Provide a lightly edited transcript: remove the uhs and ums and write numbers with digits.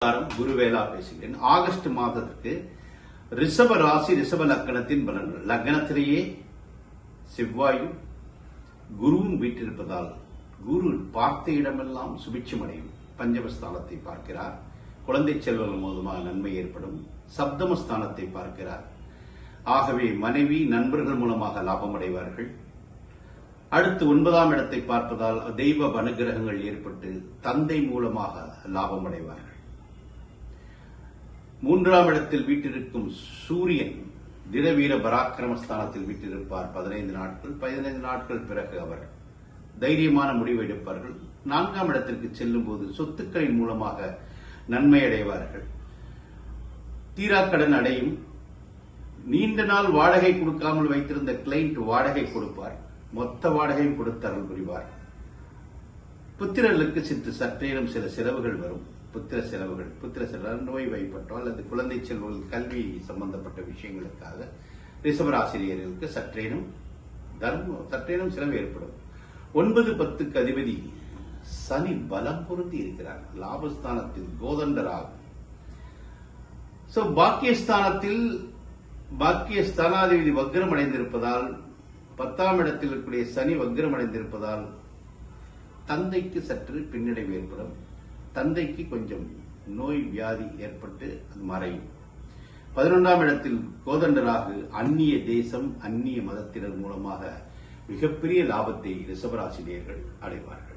குருவேலா பேசுகிறேன். ஆகஸ்ட் மாதத்திற்கு ரிஷப ராசி ரிஷப லக்னத்தின் பலன்கள். லக்னத்திலேயே செவ்வாயும் குருவும் வீட்டிருப்பதால் குரு பார்த்த இடமெல்லாம் சுபிட்சம் அடையும். பஞ்சமஸ்தானத்தை பார்க்கிறார். குழந்தை செல்வங்கள் மூலமாக நன்மை ஏற்படும். சப்தமஸ்தானத்தை பார்க்கிறார். ஆகவே மனைவி நண்பர்கள் மூலமாக லாபம் அடைவார்கள். அடுத்து 9ஆம் இடத்தை பார்ப்பதால் தெய்வ அனுகிரகங்கள் ஏற்பட்டு தந்தை மூலமாக லாபம் அடைவார்கள். 3ஆம் இடத்தில் வீட்டிருக்கும் சூரியன் திடவீர பராக்கிரமஸ்தானத்தில் வீட்டிருப்பார் 15 நாட்கள். 15 நாட்கள் பிறகு அவர் தைரியமான முடிவு எடுப்பார்கள். 4ஆம் இடத்திற்கு செல்லும் போது சொத்துக்களின் மூலமாக நன்மை அடைவார்கள். தீராக்கடன் அடையும். நீண்ட நாள் வாடகை கொடுக்காமல் வைத்திருந்த கிளைண்ட் வாடகை கொடுப்பார். மொத்த வாடகையும் கொடுத்து அருள் புரிவார். புத்திரர்களுக்கு சற்றேனும் சில செலவுகள் வரும். புத்திர செலவு நோய் வைப்பட்டோ அல்லது குழந்தை செல்வங்கள் கல்வி சம்பந்தப்பட்ட விஷயங்களுக்காக ரிஷபராசிரியர்களுக்கு சற்றேனும் செலவு ஏற்படும். 9-10க்கு அதிபதி சனி பலம் பொருந்தி இருக்கிறார். லாபஸ்தானத்தில் கோதண்டராகும். பாக்கியஸ்தானாதிபதி வக்ரம் அடைந்திருப்பதால் 10ஆம் இடத்தில் இருக்கக்கூடிய சனி வக்ரம் அடைந்திருப்பதால் தந்தைக்கு சற்று பின்னடைவு ஏற்படும். தந்தைக்கு கொஞ்சம் நோய் வியாதி ஏற்பட்டு அது மறையும். 11ஆம் இடத்தில் கோதண்டராகு அந்நிய தேசம் அந்நிய மதத்தினர் மூலமாக மிகப்பெரிய லாபத்தை ரிஷபராசினியர்கள் அடைவார்கள்.